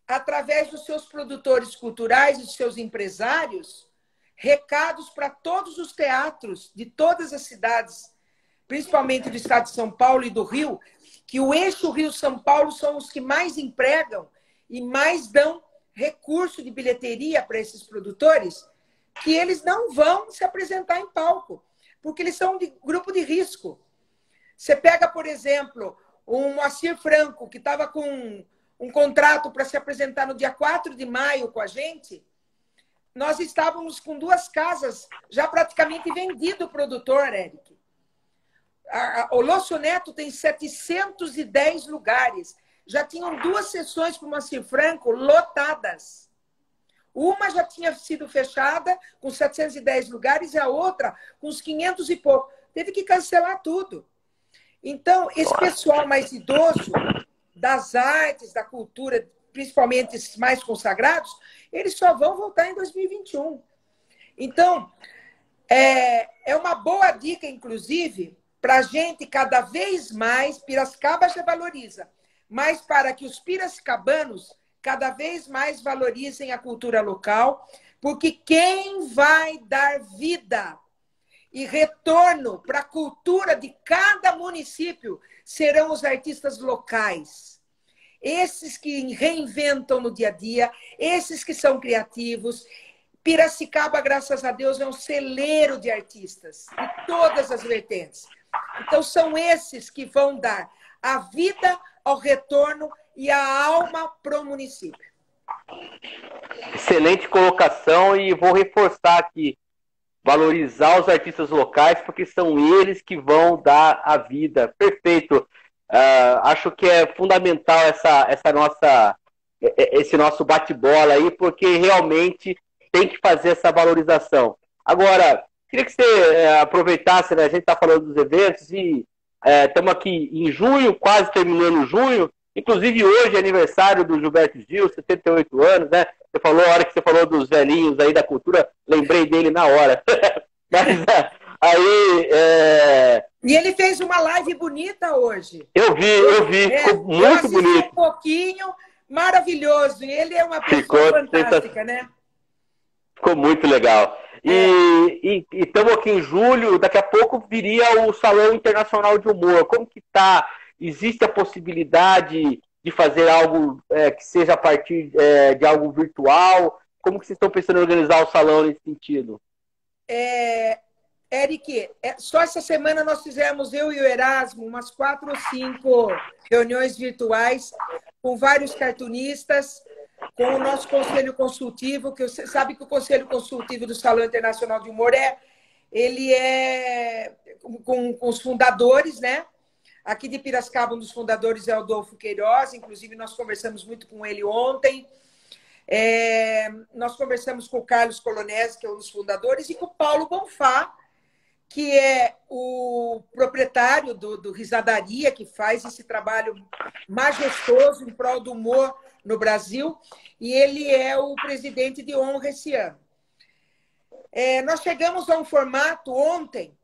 através dos seus produtores culturais e dos seus empresários, recados para todos os teatros de todas as cidades, principalmente do estado de São Paulo e do Rio, que o eixo Rio-São Paulo são os que mais empregam e mais dão recurso de bilheteria para esses produtores, que eles não vão se apresentar em palco, porque eles são de grupo de risco. Você pega, por exemplo, o Moacir Franco, que estava com um contrato para se apresentar no dia 4 de maio com a gente, nós estávamos com 2 casas já praticamente vendido o produtor, Eric. O Lócio Neto tem 710 lugares. Já tinham 2 sessões para o Moacir Franco lotadas. Uma já tinha sido fechada com 710 lugares e a outra com uns 500 e pouco. Teve que cancelar tudo. Então, esse pessoal mais idoso, das artes, da cultura, principalmente esses mais consagrados, eles só vão voltar em 2021. Então, é uma boa dica, inclusive, para a gente cada vez mais, Piracicaba já valoriza, mas para que os piracicabanos cada vez mais valorizem a cultura local, porque quem vai dar vida e retorno para a cultura de cada município serão os artistas locais. Esses que reinventam no dia a dia, esses que são criativos. Piracicaba, graças a Deus, é um celeiro de artistas, de todas as vertentes. Então, são esses que vão dar a vida, ao retorno e a alma para o município. Excelente colocação, e vou reforçar aqui, valorizar os artistas locais, porque são eles que vão dar a vida. Perfeito. Acho que é fundamental esse nosso bate-bola aí, porque realmente tem que fazer essa valorização. Agora, queria que você aproveitasse, né? A gente está falando dos eventos e estamos aqui em junho, quase terminando junho. Inclusive, hoje é aniversário do Gilberto Gil, 78 anos, né? Você falou, a hora que você falou dos velhinhos aí da cultura, lembrei dele na hora. Mas aí... E ele fez uma live bonita hoje. Eu vi, ficou muito bonito. Um pouquinho, maravilhoso. E ele é uma pessoa fantástica, né? Ficou muito legal. E estamos aqui em julho, daqui a pouco viria o Salão Internacional de Humor. Como que está? Existe a possibilidade de fazer algo que seja a partir de algo virtual? Como que vocês estão pensando em organizar o salão nesse sentido? Eric, só essa semana nós fizemos, eu e o Erasmo, umas 4 ou 5 reuniões virtuais com vários cartunistas, com o nosso conselho consultivo, que você sabe que o conselho consultivo do Salão Internacional de Humor ele é com os fundadores, né? Aqui de Piracicaba, um dos fundadores é o Adolfo Queiroz, inclusive nós conversamos muito com ele ontem. Nós conversamos com o Carlos Colonese, que é um dos fundadores, e com o Paulo Bonfá, que é o proprietário do Risadaria, que faz esse trabalho majestoso em prol do humor no Brasil, e ele é o presidente de honra esse ano. Nós chegamos a um formato ontem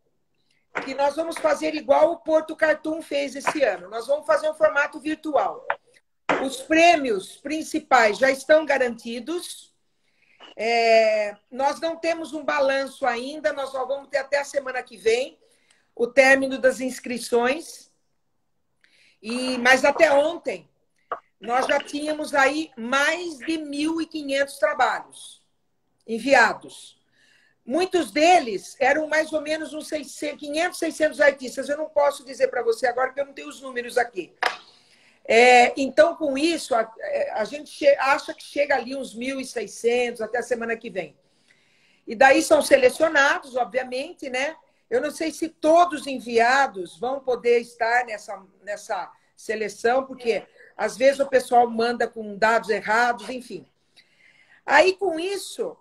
que nós vamos fazer igual o Porto Cartoon fez esse ano. Nós vamos fazer um formato virtual. Os prêmios principais já estão garantidos. Nós não temos um balanço ainda, nós só vamos ter até a semana que vem o término das inscrições. Mas até ontem, nós já tínhamos aí mais de 1.500 trabalhos enviados. Muitos deles eram mais ou menos uns 500, 600 artistas. Eu não posso dizer para você agora, porque eu não tenho os números aqui. Então, com isso, a gente acha que chega ali uns 1.600 até a semana que vem. E daí são selecionados, obviamente, né? Eu não sei se todos enviados vão poder estar nessa seleção, porque às vezes o pessoal manda com dados errados, enfim. Aí, com isso,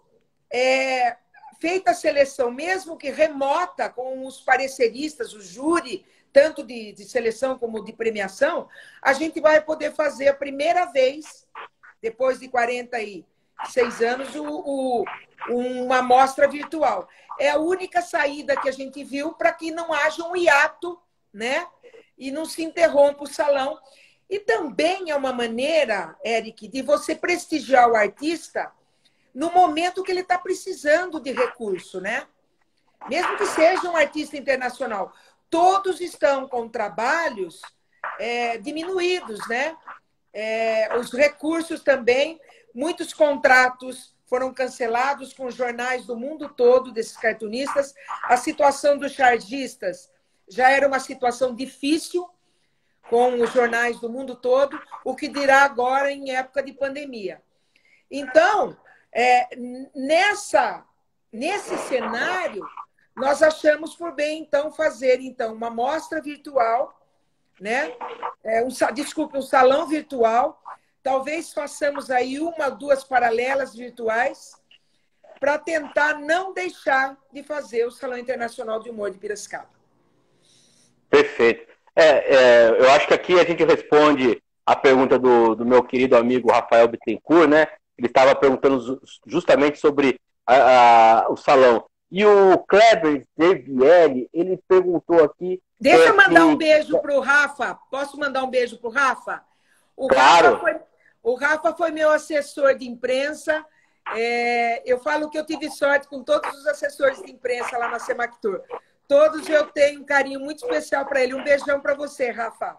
feita a seleção, mesmo que remota, com os pareceristas, o júri, tanto de seleção como de premiação, a gente vai poder fazer a primeira vez, depois de 46 anos, uma amostra virtual. É a única saída que a gente viu para que não haja um hiato, né? E não se interrompa o salão. E também é uma maneira, Eric, de você prestigiar o artista no momento que ele está precisando de recurso, né? Mesmo que seja um artista internacional. Todos estão com trabalhos diminuídos, né? Os recursos também, muitos contratos foram cancelados com jornais do mundo todo, desses cartunistas. A situação dos chargistas já era uma situação difícil com os jornais do mundo todo, o que dirá agora em época de pandemia. Então, nesse cenário, nós achamos por bem, então, fazer uma mostra virtual, né? Um salão virtual. Talvez façamos aí 1 ou 2 paralelas virtuais para tentar não deixar de fazer o Salão Internacional de Humor de Piracicaba. Perfeito. Eu acho que aqui a gente responde a pergunta do meu querido amigo Rafael Bittencourt, né? Ele estava perguntando justamente sobre o salão. E o Kleber Zevielli, ele perguntou aqui... Deixa eu mandar um beijo para o Rafa. Posso mandar um beijo para o Rafa? Claro. O Rafa foi meu assessor de imprensa. Eu falo que eu tive sorte com todos os assessores de imprensa lá na Semactur. Todos eu tenho um carinho muito especial para ele. Um beijão para você, Rafa.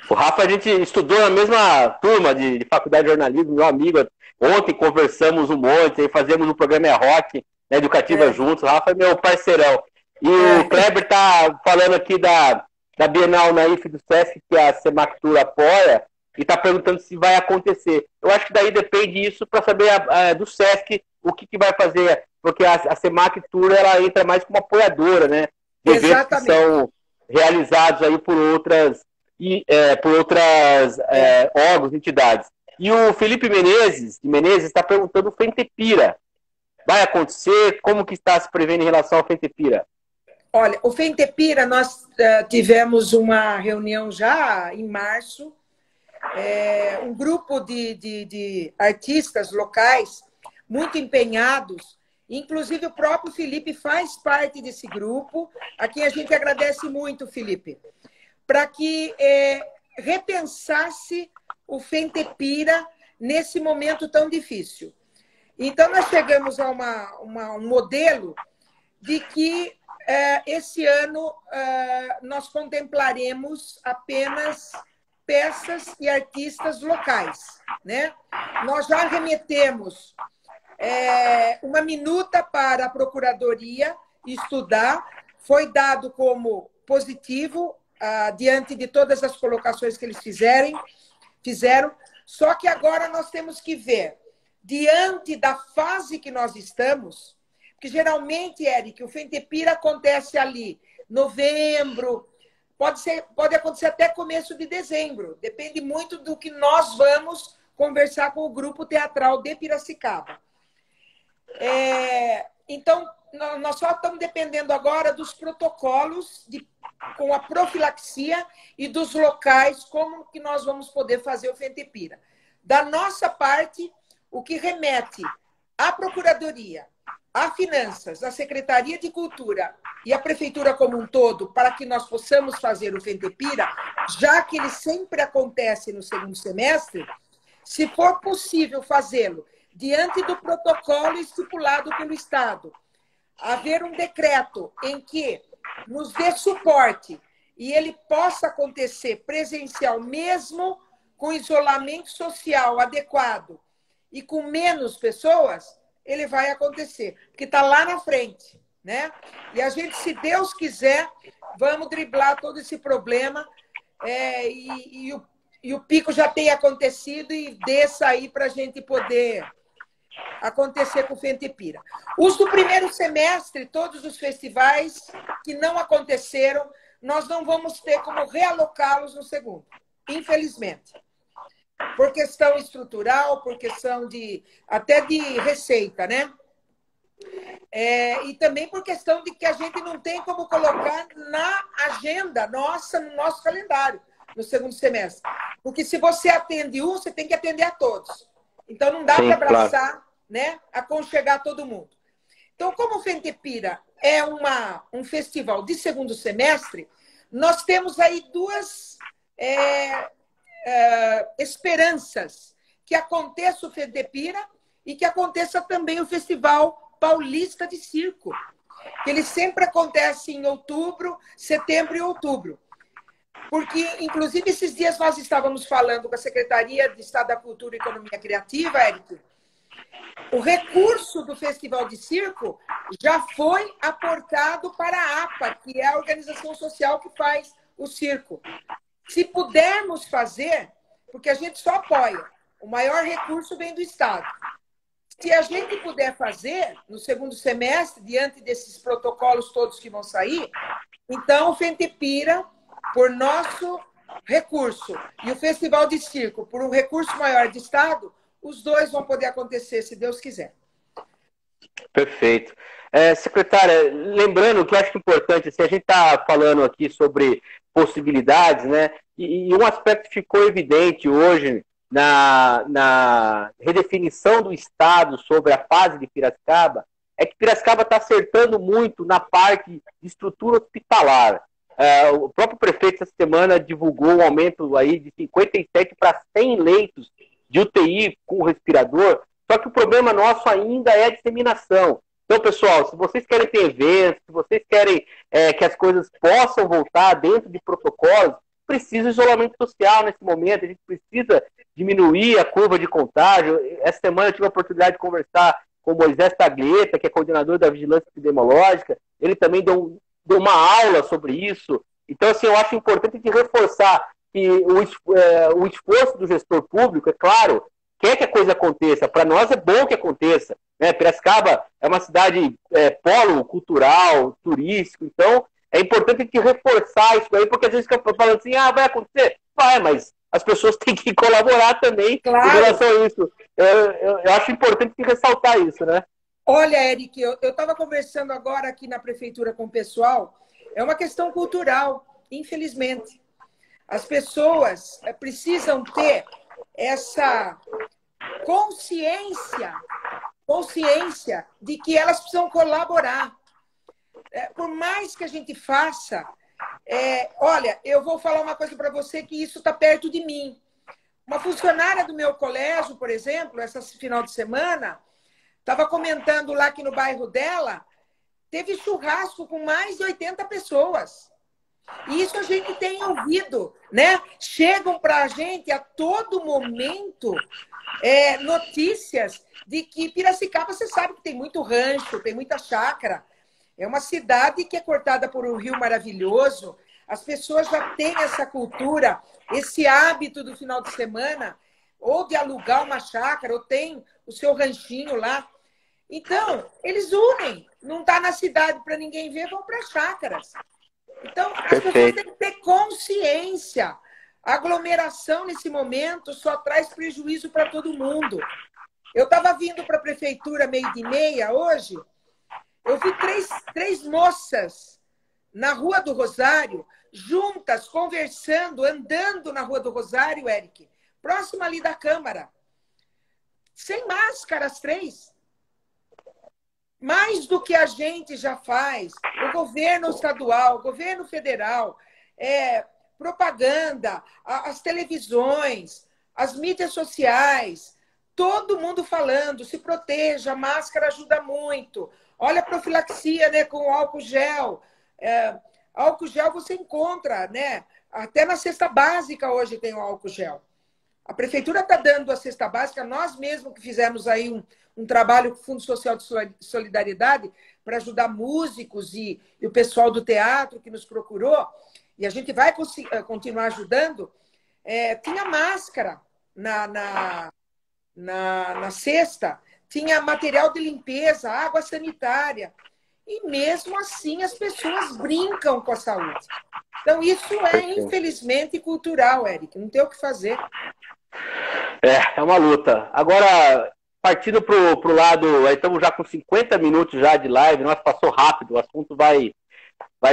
O Rafa, a gente estudou na mesma turma de faculdade de jornalismo, meu amigo. Ontem conversamos um monte, aí fazemos um programa Rock, né, educativa juntos. O Rafa é meu parceirão. E o Kleber está falando aqui da Bienal Naif do Sesc, que a Semactur apoia, e está perguntando se vai acontecer. Eu acho que daí depende isso para saber do Sesc o que vai fazer, porque a Semactur ela entra mais como apoiadora, né? De eventos que são realizados aí por outras órgãos, entidades. E o Felipe Menezes está perguntando o Fentepira. Vai acontecer? Como que está se prevendo em relação ao Fentepira? Olha, o Fentepira, nós tivemos uma reunião já em março, um grupo de artistas locais muito empenhados, inclusive o próprio Felipe faz parte desse grupo, a quem a gente agradece muito, Felipe, para que repensasse o Fentepira nesse momento tão difícil. Então, nós chegamos a um modelo de que esse ano nós contemplaremos apenas peças e artistas locais, né? Nós já remetemos uma minuta para a Procuradoria estudar, foi dado como positivo diante de todas as colocações que eles fizeram, só que agora nós temos que ver, diante da fase que nós estamos, porque geralmente, Eric, o Fentepira acontece ali, novembro, pode acontecer até começo de dezembro, depende muito do que nós vamos conversar com o Grupo Teatral de Piracicaba. Então, nós só estamos dependendo agora dos protocolos com a profilaxia e dos locais, como que nós vamos poder fazer o Fentepira. Da nossa parte, o que remete à Procuradoria, à Finanças, à Secretaria de Cultura e à Prefeitura como um todo, para que nós possamos fazer o Fentepira, já que ele sempre acontece no segundo semestre, se for possível fazê-lo diante do protocolo estipulado pelo Estado, haver um decreto em que nos dê suporte e ele possa acontecer presencial, mesmo com isolamento social adequado e com menos pessoas, ele vai acontecer, porque está lá na frente, né? E a gente, se Deus quiser, vamos driblar todo esse problema e o pico já tenha acontecido e desça aí para a gente poder acontecer com o Fentepira. Os do primeiro semestre, todos os festivais que não aconteceram, nós não vamos ter como realocá-los no segundo, infelizmente. Por questão estrutural, por questão até de receita, né? E também por questão de que a gente não tem como colocar na agenda nossa, no nosso calendário, no segundo semestre. Porque se você atende um, você tem que atender a todos. Então não dá para abraçar, claro, né? Aconchegar todo mundo. Então, como o Fentepira é um festival de segundo semestre, nós temos aí duas esperanças: que aconteça o Fentepira e que aconteça também o Festival Paulista de Circo, que ele sempre acontece em outubro, setembro e outubro. Porque, inclusive, esses dias nós estávamos falando com a Secretaria de Estado da Cultura e Economia Criativa, Érico. O recurso do Festival de Circo já foi aportado para a APA, que é a organização social que faz o circo. Se pudermos fazer, porque a gente só apoia, o maior recurso vem do Estado. Se a gente puder fazer no segundo semestre, diante desses protocolos todos que vão sair, então o Fentepira, por nosso recurso, e o Festival de Circo, por um recurso maior de Estado, os dois vão poder acontecer, se Deus quiser. Perfeito. Secretária, lembrando que eu acho importante, assim, a gente está falando aqui sobre possibilidades, né? E um aspecto ficou evidente hoje na redefinição do Estado sobre a fase de Piracicaba, é que Piracicaba está acertando muito na parte de estrutura hospitalar. O próprio prefeito, essa semana, divulgou um aumento aí de 57 para 100 leitos de UTI com respirador, só que o problema nosso ainda é a disseminação. Então, pessoal, se vocês querem ter eventos, se vocês querem que as coisas possam voltar dentro de protocolos, precisa de isolamento social nesse momento, a gente precisa diminuir a curva de contágio. Essa semana eu tive a oportunidade de conversar com o Moisés Tagleta, que é coordenador da Vigilância Epidemiológica, ele também deu uma aula sobre isso. Então, assim, eu acho importante de reforçar que o esforço do gestor público, é claro, quer que a coisa aconteça. Para nós é bom que aconteça, né? Piracicaba é uma cidade polo cultural, turístico, então é importante a gente reforçar isso aí, porque às vezes fica falando assim, vai acontecer? Vai, mas as pessoas têm que colaborar também, claro, em relação a isso. Eu acho importante ressaltar isso, né? Olha, Eric, eu estava conversando agora aqui na prefeitura com o pessoal, é uma questão cultural, infelizmente. As pessoas precisam ter essa consciência de que elas precisam colaborar. Por mais que a gente faça... olha, eu vou falar uma coisa para você que isso está perto de mim. Uma funcionária do meu colégio, por exemplo, esse final de semana, estava comentando lá que no bairro dela teve churrasco com mais de 80 pessoas. E isso a gente tem ouvido, né? Chegam para a gente a todo momento notícias de que Piracicaba, você sabe que tem muito rancho, tem muita chácara. É uma cidade que é cortada por um rio maravilhoso. As pessoas já têm essa cultura, esse hábito do final de semana, ou de alugar uma chácara, ou tem o seu ranchinho lá. Então, eles unem. Não está na cidade para ninguém ver, vão para chácaras. Então, as pessoas têm que ter consciência. A aglomeração, nesse momento, só traz prejuízo para todo mundo. Eu estava vindo para a prefeitura 12h30 hoje, eu vi três moças na Rua do Rosário, juntas, conversando, andando na Rua do Rosário, Eric, próxima ali da Câmara. Sem máscara, as três. Mais do que a gente já faz, o governo estadual, o governo federal, propaganda, as televisões, as mídias sociais, todo mundo falando, se proteja, a máscara ajuda muito. Olha a profilaxia, né, com álcool gel, Álcool gel você encontra, né? Até na cesta básica hoje tem o álcool gel. A prefeitura está dando a cesta básica, nós mesmos que fizemos aí um trabalho com o Fundo Social de Solidariedade para ajudar músicos e o pessoal do teatro que nos procurou, e a gente vai continuar ajudando, tinha máscara na cesta, tinha material de limpeza, água sanitária, e mesmo assim as pessoas brincam com a saúde. Então isso infelizmente, cultural, Eric, não tem o que fazer. É uma luta. Agora, partindo para o lado, estamos já com 50 minutos já de live, nossa, passou rápido, o assunto vai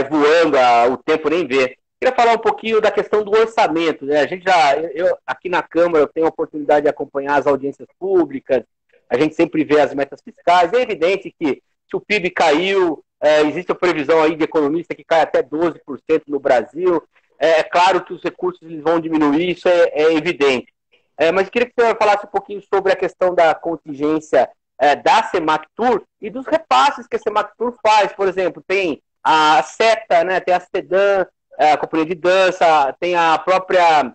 voando, o tempo nem vê. Queria falar um pouquinho da questão do orçamento, né? A gente eu aqui na Câmara eu tenho a oportunidade de acompanhar as audiências públicas, a gente sempre vê as metas fiscais, é evidente que se o PIB caiu, existe a previsão aí de economista que cai até 12% no Brasil, é claro que os recursos eles vão diminuir, isso é evidente. Mas queria que você falasse um pouquinho sobre a questão da contingência da Semactur e dos repasses que a Semactur faz. Por exemplo, tem a SETA, né, tem a SEDAN, a Companhia de Dança, tem a própria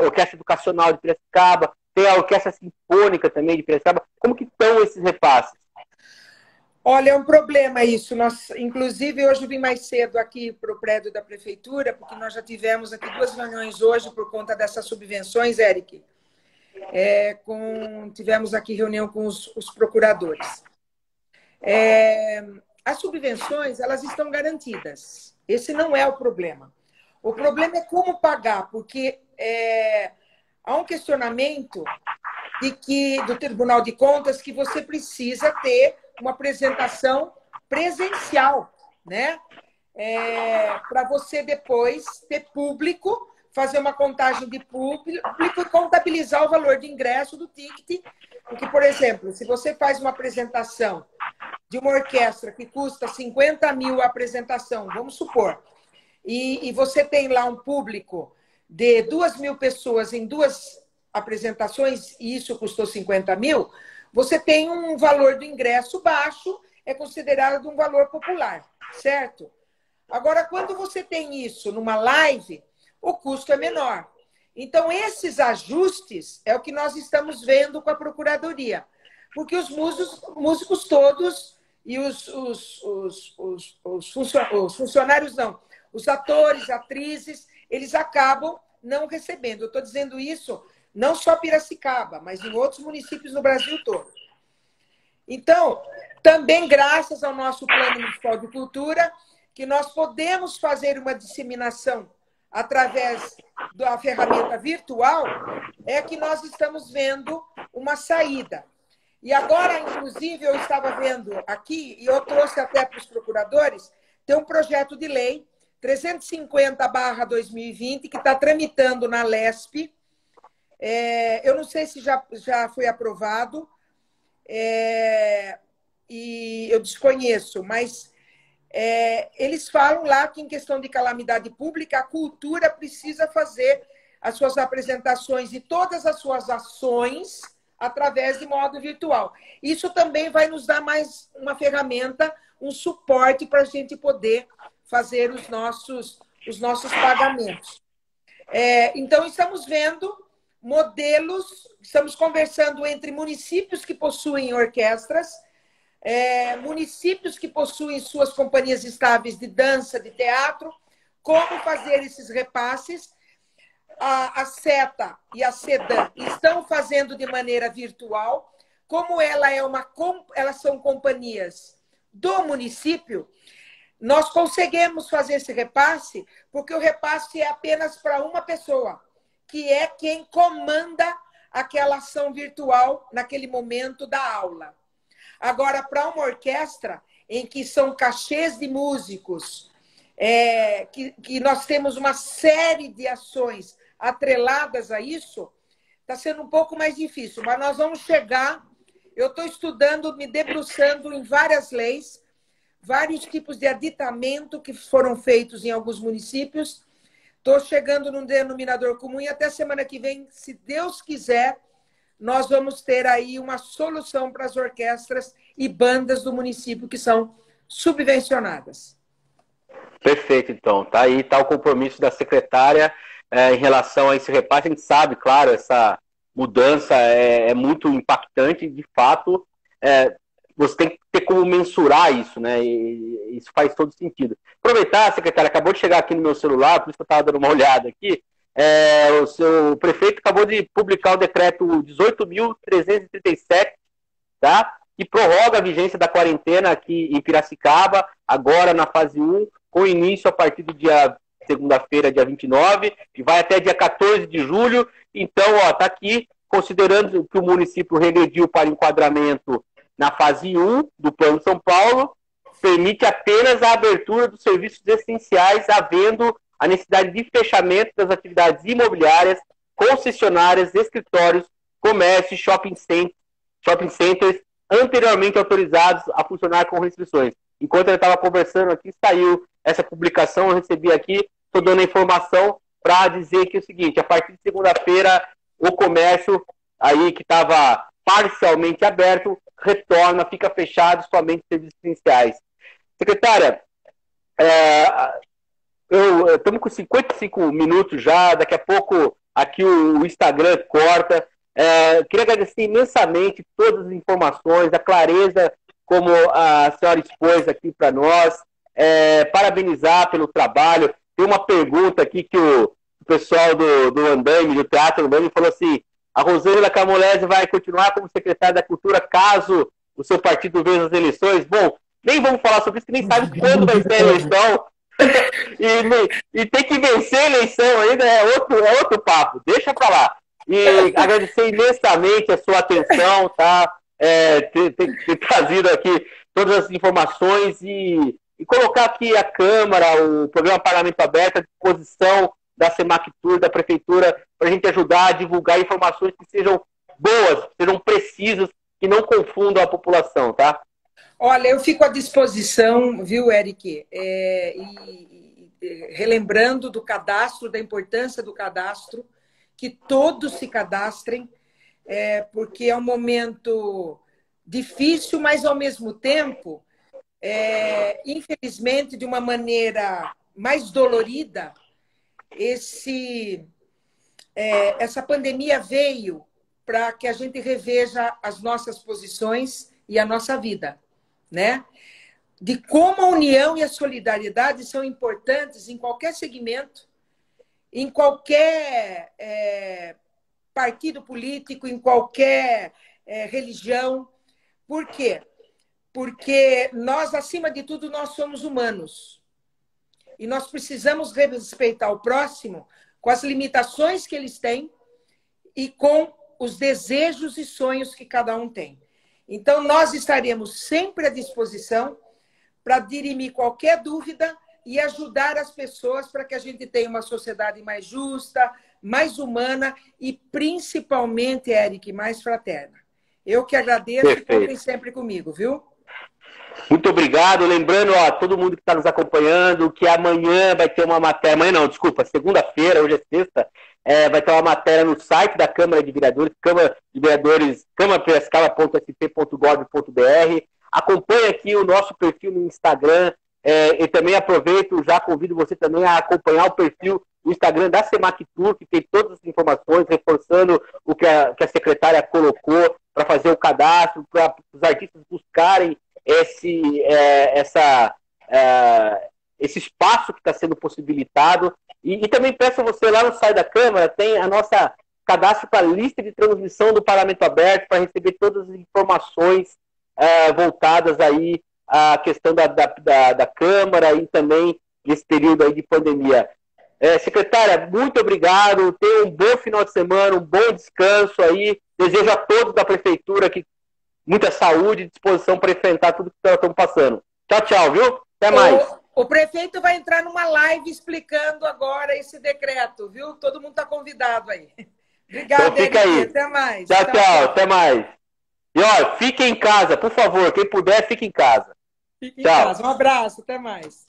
Orquestra Educacional de Piracicaba, tem a Orquestra Sinfônica também de Piracicaba. Como que estão esses repasses? Olha, é um problema isso. Inclusive, hoje eu vim mais cedo aqui para o prédio da prefeitura, porque nós já tivemos aqui 2 reuniões hoje por conta dessas subvenções, Eric. Tivemos aqui reunião com os procuradores. As subvenções, elas estão garantidas. Esse não é o problema. O problema é como pagar, porque há um questionamento do Tribunal de Contas que você precisa ter uma apresentação presencial, né? Para você depois ter público, fazer uma contagem de público e contabilizar o valor de ingresso do ticket. Porque, por exemplo, se você faz uma apresentação de uma orquestra que custa 50 mil a apresentação, vamos supor, e você tem lá um público de 2.000 pessoas em 2 apresentações, e isso custou 50 mil, você tem um valor do ingresso baixo, é considerado um valor popular, certo? Agora, quando você tem isso numa live, o custo é menor. Então, esses ajustes é o que nós estamos vendo com a Procuradoria. Porque os músicos todos e os funcionários não, os atores, atrizes, eles acabam não recebendo. Eu estou dizendo isso não só Piracicaba, mas em outros municípios no Brasil todo. Então, também graças ao nosso Plano Municipal de Cultura, que nós podemos fazer uma disseminação através da ferramenta virtual, é que nós estamos vendo uma saída. E agora, inclusive, eu estava vendo aqui, e eu trouxe até para os procuradores, tem um projeto de lei 350/2020, que está tramitando na LESP. Eu não sei se já foi aprovado, e eu desconheço, mas eles falam lá que, em questão de calamidade pública, a cultura precisa fazer as suas apresentações e todas as suas ações através de modo virtual. Isso também vai nos dar mais uma ferramenta, um suporte para a gente poder fazer os nossos pagamentos. Então, estamos vendo modelos, estamos conversando entre municípios que possuem orquestras, municípios que possuem suas companhias estáveis de dança, de teatro, como fazer esses repasses. A SETA e a SEDAN estão fazendo de maneira virtual. Como elas são companhias do município, nós conseguimos fazer esse repasse, porque o repasse é apenas para uma pessoa, que é quem comanda aquela ação virtual naquele momento da aula. Agora, para uma orquestra, em que são cachês de músicos, que nós temos uma série de ações atreladas a isso, está sendo um pouco mais difícil, mas nós vamos chegar. Eu estou estudando, me debruçando em várias leis, vários tipos de aditamento que foram feitos em alguns municípios. Estou chegando num denominador comum e até semana que vem, se Deus quiser, nós vamos ter aí uma solução para as orquestras e bandas do município que são subvencionadas. Perfeito, então. Tá aí, tá o compromisso da secretária em relação a esse repasse. A gente sabe, claro, essa mudança é muito impactante, de fato. É, você tem que ter como mensurar isso, né? E isso faz todo sentido. Aproveitar, secretária, acabou de chegar aqui no meu celular, por isso que eu estava dando uma olhada aqui. O seu prefeito acabou de publicar o decreto 18.337, tá? Que prorroga a vigência da quarentena aqui em Piracicaba, agora na fase 1, com início a partir do dia segunda-feira, dia 29, e vai até dia 14 de julho. Então, ó, tá aqui, considerando que o município regrediu para enquadramento na fase 1 do Plano São Paulo, permite apenas a abertura dos serviços essenciais, havendo a necessidade de fechamento das atividades imobiliárias, concessionárias, escritórios, comércio, shopping centers, anteriormente autorizados a funcionar com restrições. Enquanto eu estava conversando aqui, saiu essa publicação, eu recebi aqui, estou dando a informação para dizer que é o seguinte, a partir de segunda-feira, o comércio aí que estava parcialmente aberto, retorna, fica fechado, somente serviços essenciais. Secretária, estamos com 55 minutos já, daqui a pouco aqui o Instagram corta. Queria agradecer imensamente todas as informações, a clareza como a senhora expôs aqui para nós, parabenizar pelo trabalho. Tem uma pergunta aqui que o pessoal do Andaime, do Teatro Andaime, falou assim: a Rosângela Camolese vai continuar como secretária da Cultura caso o seu partido vença as eleições? Bom, nem vamos falar sobre isso, que nem sabe quando vai ser a eleição. e tem que vencer a eleição ainda, é outro papo. Deixa para lá. E agradecer imensamente a sua atenção, tá? Ter trazido aqui todas as informações e colocar aqui a Câmara, o programa Parlamento Aberto à disposição da Semactur, da Prefeitura, para a gente ajudar a divulgar informações que sejam boas, que sejam precisas, que não confundam a população, tá? Olha, eu fico à disposição, viu, Eric? Relembrando do cadastro, da importância do cadastro, que todos se cadastrem, porque é um momento difícil, mas ao mesmo tempo, infelizmente, de uma maneira mais dolorida, essa pandemia veio para que a gente reveja as nossas posições e a nossa vida, né? De como a união e a solidariedade são importantes em qualquer segmento, em qualquer partido político, em qualquer religião. Por quê? Porque nós, acima de tudo, nós somos humanos. E nós precisamos respeitar o próximo com as limitações que eles têm e com os desejos e sonhos que cada um tem. Então, nós estaremos sempre à disposição para dirimir qualquer dúvida e ajudar as pessoas para que a gente tenha uma sociedade mais justa, mais humana e, principalmente, Eric, mais fraterna. Eu que agradeço e contem sempre comigo, viu? Muito obrigado. Lembrando, ó, todo mundo que está nos acompanhando, que amanhã vai ter uma matéria, amanhã não, desculpa, segunda-feira, hoje é sexta, vai ter uma matéria no site da Câmara de Vereadores, Câmara de Vereadores, câmarapiracicaba.sp.gov.br. Acompanhe aqui o nosso perfil no Instagram, e também aproveito, já convido você também a acompanhar o perfil no Instagram da Semactur, que tem todas as informações, reforçando o que a secretária colocou para fazer o cadastro, para os artistas buscarem esse espaço que está sendo possibilitado. E também peço a você, lá no site da Câmara, tem a nossa cadastro para a lista de transmissão do Parlamento Aberto, para receber todas as informações voltadas aí à questão da Câmara e também nesse período aí de pandemia. Secretária, muito obrigado, tenha um bom final de semana, um bom descanso aí, desejo a todos da Prefeitura que muita saúde e disposição para enfrentar tudo que nós estamos passando. Tchau, tchau, viu? Até mais. O prefeito vai entrar numa live explicando agora esse decreto, viu? Todo mundo está convidado aí. Obrigada, então fica aí. Até mais. Tchau, tchau. Até mais. E, ó, fique em casa, por favor. Quem puder, fique em casa. Fique em casa. Um abraço. Até mais.